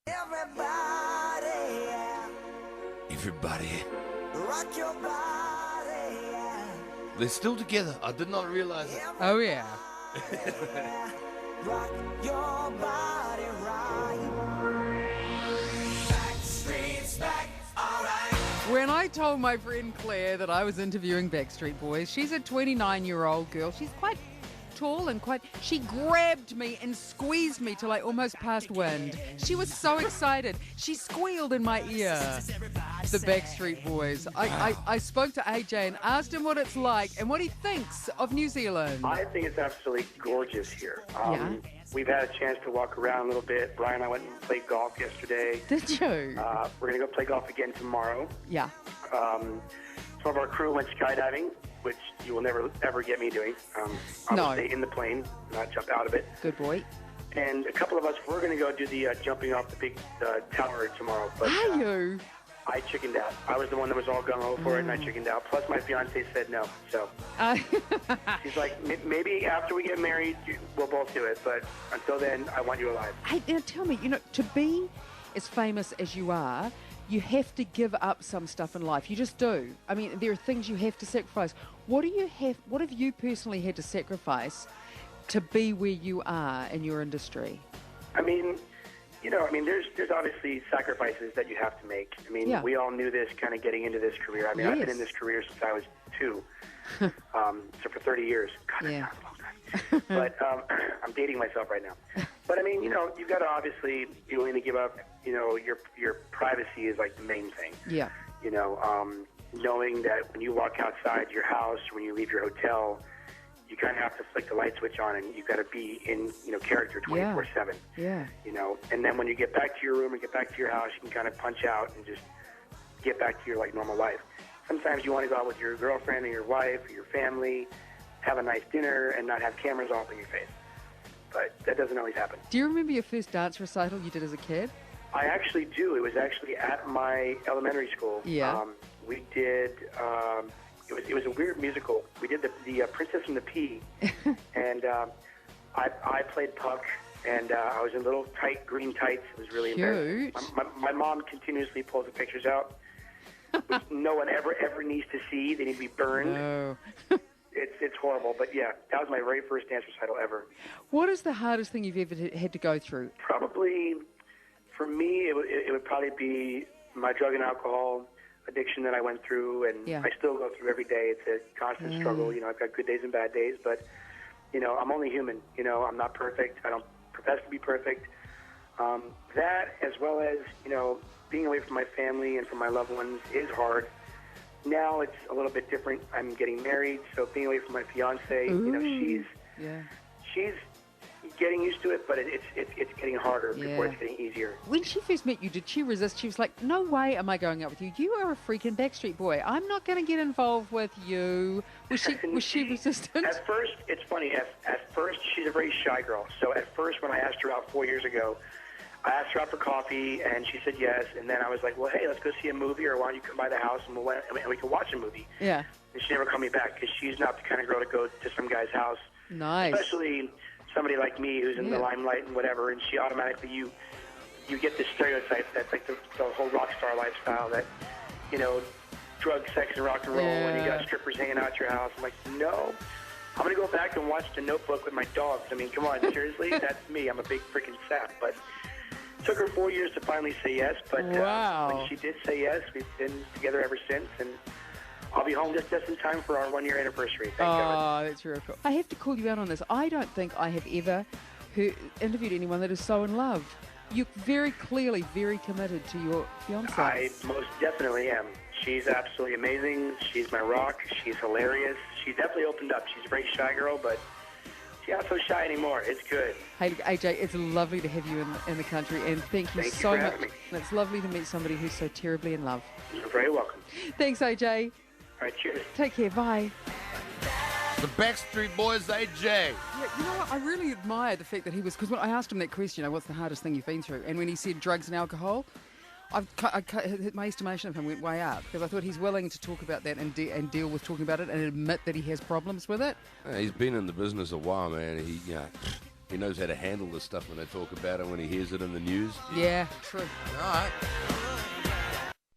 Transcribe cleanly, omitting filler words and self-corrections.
Everybody. Rock your body. They're still together. I did not realize it. Oh, yeah. Rock your body right. Backstreet's back, alright. When I told my friend Claire that I was interviewing Backstreet Boys, she's a 29-year-old girl. She's quite tall and she grabbed me and squeezed me till I almost passed wind. She was so excited. She squealed in my ear. The Backstreet Boys. I spoke to AJ and asked him what it's like and what he thinks of New Zealand. I think it's absolutely gorgeous here. Yeah. We've had a chance to walk around a little bit. Brian and I went and played golf yesterday. Did you? We're going to go play golf again tomorrow. Yeah. Some of our crew went skydiving, which you will never, ever get me doing. I will stay in the plane, not jump out of it. Good boy. And a couple of us, we're going to go do the jumping off the big tower tomorrow. But, Are you? I chickened out. I was the one that was all gung-ho for it, and I chickened out. Plus, my fiance said no. So she's like, maybe after we get married, we'll both do it. But until then, I want you alive. Hey, now tell me, to be as famous as you are, you have to give up some stuff in life. You just do. I mean, there are things you have to sacrifice. What have you personally had to sacrifice to be where you are in your industry? I mean, there's obviously sacrifices that you have to make. I mean, we all knew this kind of getting into this career. I mean, I've been in this career since I was 2, so for 30 years. God, that's not a long time. But I'm dating myself right now. But I mean, you've got to obviously be willing to give up. Your privacy is like the main thing. Yeah. Knowing that when you walk outside your house, when you leave your hotel, you kind of have to flick the light switch on, and you've got to be in, character 24/7. Yeah. And then when you get back to your room and get back to your house, you can kind of punch out and just get back to your normal life. Sometimes you want to go out with your girlfriend or your wife or your family, have a nice dinner, and not have cameras all up in your face. But that doesn't always happen. Do you remember your first dance recital you did as a kid? I actually do. It was actually at my elementary school. Yeah. We did. It was a weird musical. We did the Princess and the Pea, and I played Puck, and I was in little tight green tights. It was really embarrassing. My mom continuously pulls the pictures out, which no one ever needs to see. They need to be burned. No. It's horrible, but yeah, that was my very first dance recital ever. What is the hardest thing you've ever had to go through? Probably, for me, it would probably be my drug and alcohol addiction that I went through, and I still go through every day. It's a constant struggle. I've got good days and bad days, but, I'm only human. I'm not perfect. I don't profess to be perfect. That, as well as, being away from my family and from my loved ones is hard. Now it's a little bit different. I'm getting married, so being away from my fiance, she's getting used to it, but it's getting harder before it's getting easier. When she first met you, did she resist? She was like, no way am I going out with you. You are a freaking Backstreet Boy. I'm not going to get involved with you. Was she resistant? At first, it's funny. At first, she's a very shy girl. So at first, when I asked her out 4 years ago, I asked her out for coffee, and she said yes. And then I was like, well, hey, let's go see a movie, or why don't you come by the house and we can watch a movie. Yeah. And she never called me back because she's not the kind of girl to go to some guy's house. Nice. Especially somebody like me who's in the limelight and whatever, and she automatically, you get this stereotype that's like the whole rock star lifestyle that, drugs, sex, and rock and roll, and you got strippers hanging out at your house. I'm like, no. I'm going to go back and watch The Notebook with my dogs. I mean, come on, seriously? That's me. I'm a big freaking sap. But it took her 4 years to finally say yes. But when she did say yes, we've been together ever since. And I'll be home just in time for our 1-year anniversary. Thank God. That's real cool. I have to call you out on this. I don't think I have ever interviewed anyone that is so in love. You're very clearly very committed to your fiancée. I most definitely am. She's absolutely amazing. She's my rock. She's hilarious. She's definitely opened up. She's a very shy girl, but she's not so shy anymore. It's good. Hey, AJ, it's lovely to have you in the country, and thank you so much. And it's lovely to meet somebody who's so terribly in love. You're very welcome. Thanks, AJ. All right, cheers. Take care. Bye. The Backstreet Boys, AJ. Yeah, you know what? I really admired the fact that he was, because when I asked him that question, what's the hardest thing you've been through? And when he said drugs and alcohol, my estimation of him went way up, because I thought he's willing to talk about that and deal with talking about it and admit that he has problems with it. He's been in the business a while, man. He knows how to handle the stuff when they talk about it when he hears it in the news. Yeah, true. All right.